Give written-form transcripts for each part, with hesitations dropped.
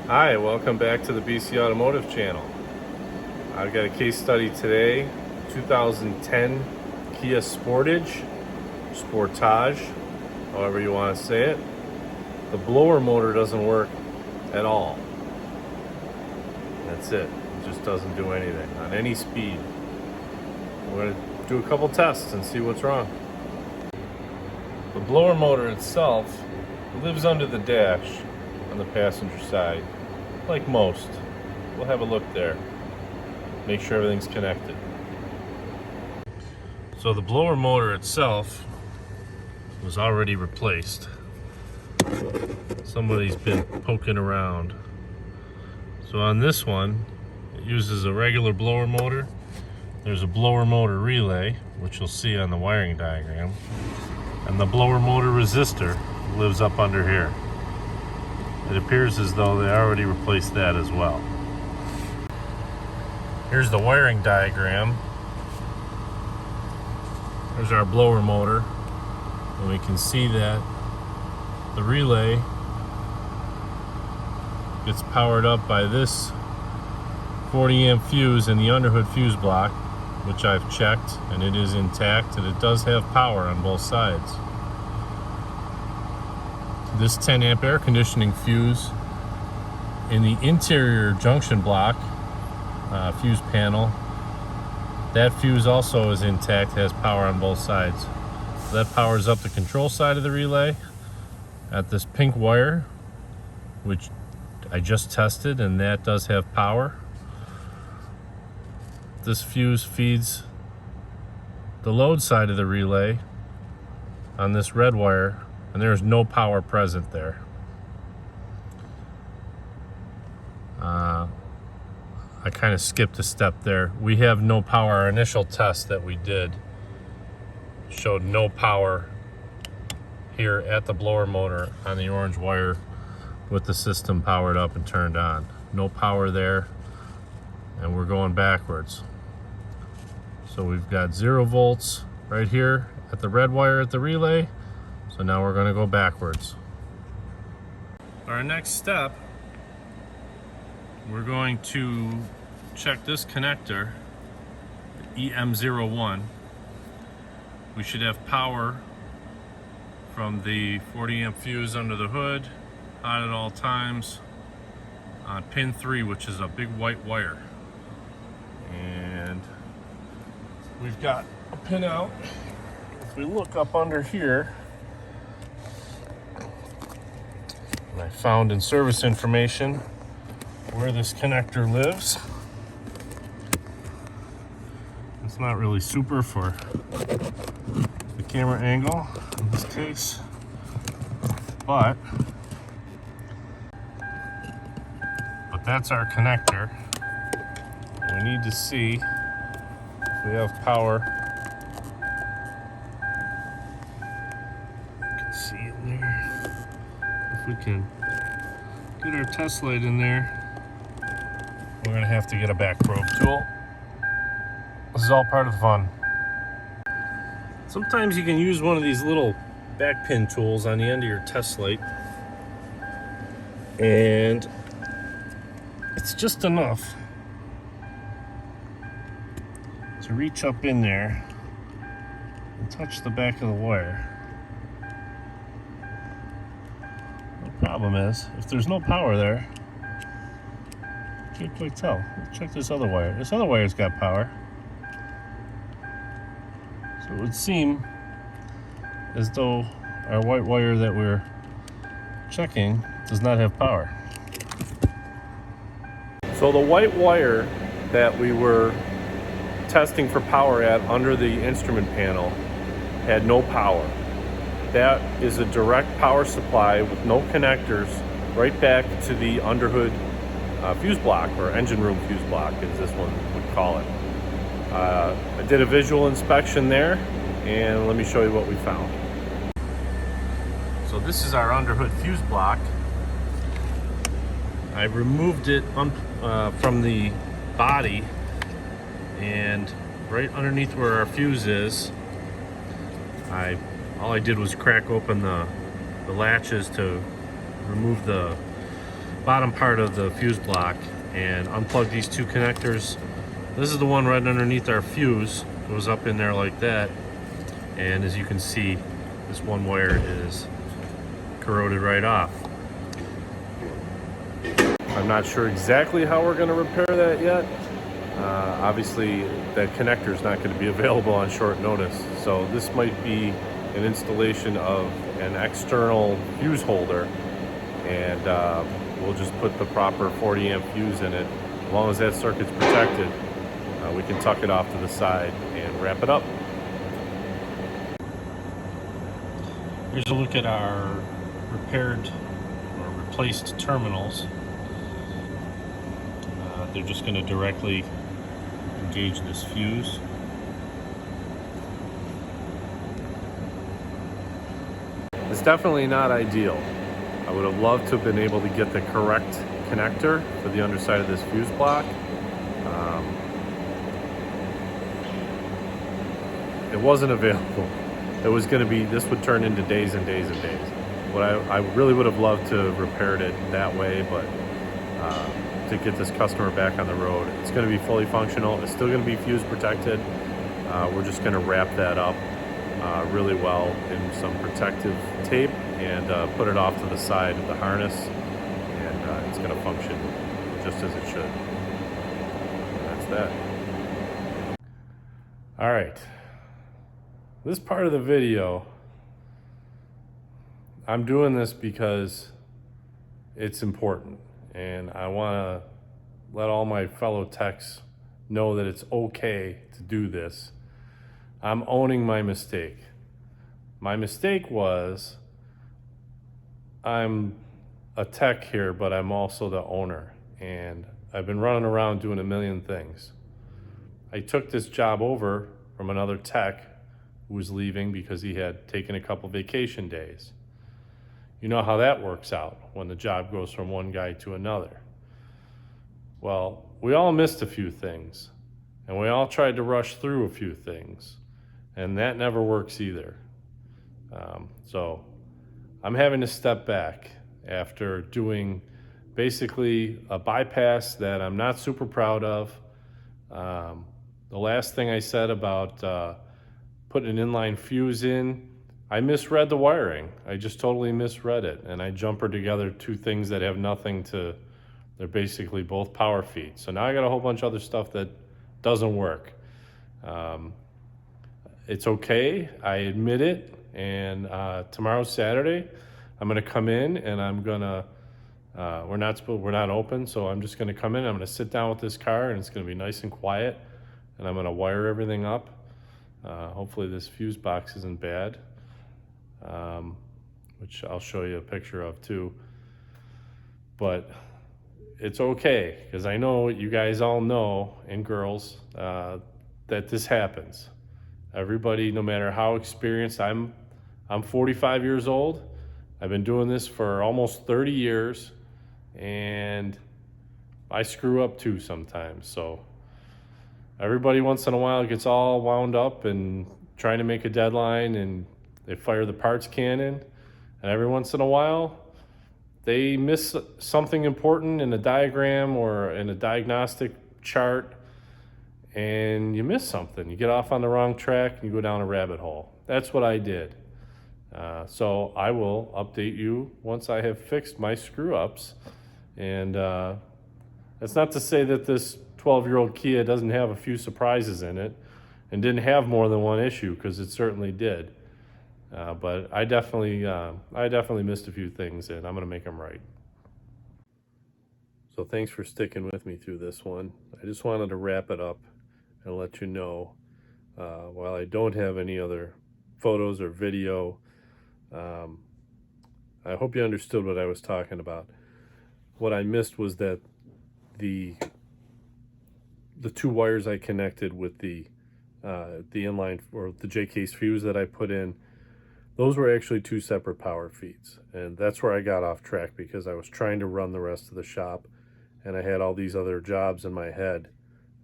Hi, welcome back to the BC Automotive channel. I've got a case study today, 2010 Kia Sportage, however you want to say it. The blower motor doesn't work at all. That's it. It just doesn't do anything on any speed. We're going to do a couple tests and see what's wrong. The blower motor itself lives under the dash on the passenger side, like most. We'll have a look there, make sure everything's connected. So the blower motor itself was already replaced. Somebody's been poking around. So on this one, it uses a regular blower motor. There's a blower motor relay, which you'll see on the wiring diagram, and the blower motor resistor lives up under here. It appears as though they already replaced that as well. Here's the wiring diagram. There's our blower motor, and we can see that the relay gets powered up by this 40 amp fuse in the underhood fuse block, which I've checked, and it is intact, and it does have power on both sides. This 10 amp air conditioning fuse in the interior junction block fuse panel, that fuse also is intact, has power on both sides. So that powers up the control side of the relay at this pink wire, which I just tested, and that does have power. This fuse feeds the load side of the relay on this red wire, and there is no power present there. I kind of skipped a step there. We have no power. Our initial test that we did showed no power here at the blower motor on the orange wire with the system powered up and turned on. No power there, and we're going backwards. So we've got 0 volts right here at the red wire at the relay. So now we're going to go backwards. Our next step, we're going to check this connector, EM01. We should have power from the 40 amp fuse under the hood on at all times on pin 3, which is a big white wire. And we've got a pin out. If we look up under here, and I found in service information where this connector lives. It's not really super for the camera angle in this case, but that's our connector. And we need to see if we have power. You can see it there. If we can get our test light in there, we're gonna have to get a back probe tool. This is all part of the fun. Sometimes you can use one of these little back pin tools on the end of your test light, and it's just enough to reach up in there and touch the back of the wire. The problem is, if there's no power there, you can't quite tell. Let's check this other wire. This other wire's got power. So it would seem as though our white wire that we're checking does not have power. So the white wire that we were testing for power at under the instrument panel had no power. That is a direct power supply with no connectors right back to the underhood fuse block, or engine room fuse block as this one would call it. I did a visual inspection there, and let me show you what we found. So this is our underhood fuse block. I removed it from the body, and right underneath where our fuse is, all I did was crack open the latches to remove the bottom part of the fuse block and unplug these two connectors. This is the one right underneath our fuse. It goes up in there like that, and as you can see, this one wire is corroded right off. I'm not sure exactly how we're going to repair that yet. Obviously, that connector is not going to be available on short notice, so this might be an installation of an external fuse holder, and we'll just put the proper 40 amp fuse in it. As long as that circuit's protected, we can tuck it off to the side and wrap it up. Here's a look at our repaired or replaced terminals. They're just going to directly engage this fuse. It's definitely not ideal. I would have loved to have been able to get the correct connector for the underside of this fuse block. It wasn't available. It was going to be, this would turn into days and days and days. What I really would have loved to have repaired it that way, but to get this customer back on the road. It's going to be fully functional. It's still going to be fuse protected. We're just going to wrap that up really well in some protective tape and put it off to the side of the harness, and it's going to function just as it should. And that's that. All right. This part of the video, I'm doing this because it's important, and I want to let all my fellow techs know that it's okay to do this. I'm owning my mistake. My mistake was I'm a tech here, but I'm also the owner, and I've been running around doing a million things. I took this job over from another tech who was leaving because he had taken a couple vacation days. You know how that works out when the job goes from one guy to another. Well, we all missed a few things, and we all tried to rush through a few things, and that never works either. So I'm having to step back after doing basically a bypass that I'm not super proud of. The last thing I said about putting an inline fuse in, I misread the wiring. I just totally misread it, and I jumpered together two things that have nothing to, they're basically both power feeds. So now I got a whole bunch of other stuff that doesn't work. It's okay, I admit it, and tomorrow's Saturday. I'm gonna come in and I'm gonna, we're not open, so I'm just gonna come in, I'm gonna sit down with this car, and it's gonna be nice and quiet, and I'm gonna wire everything up. Hopefully this fuse box isn't bad, which I'll show you a picture of too. But it's okay, because I know you guys all know, and girls, that this happens. Everybody, no matter how experienced, I'm 45 years old. I've been doing this for almost 30 years, and I screw up too sometimes. So everybody once in a while gets all wound up and trying to make a deadline, and they fire the parts cannon, and every once in a while they miss something important in a diagram or in a diagnostic chart, and you miss something. You get off on the wrong track and you go down a rabbit hole. That's what I did. So I will update you once I have fixed my screw-ups. And that's not to say that this 12-year-old Kia doesn't have a few surprises in it and didn't have more than one issue, because it certainly did. But I definitely missed a few things, and I'm gonna make them right. So thanks for sticking with me through this one. I just wanted to wrap it up and let you know, while I don't have any other photos or video, I hope you understood what I was talking about. What I missed was that the two wires I connected with the inline, or the J-case fuse that I put in, those were actually two separate power feeds. And that's where I got off track, because I was trying to run the rest of the shop and I had all these other jobs in my head,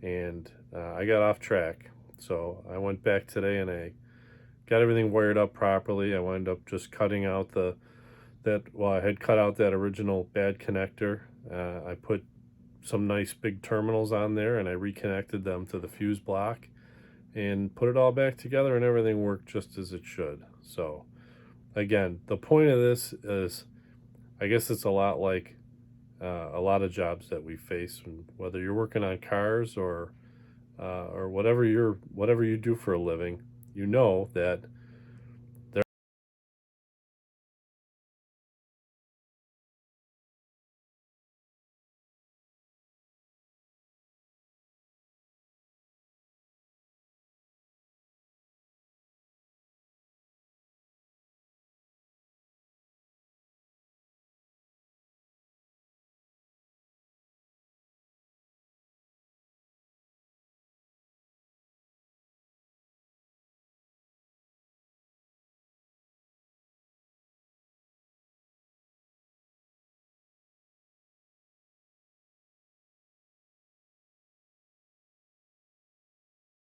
and I got off track. So I went back today and I got everything wired up properly. I wound up just cutting out I had cut out that original bad connector, I put some nice big terminals on there, and I reconnected them to the fuse block and put it all back together, and everything worked just as it should. So again, the point of this is, I guess it's a lot like a lot of jobs that we face, and whether you're working on cars or whatever you do for a living, you know that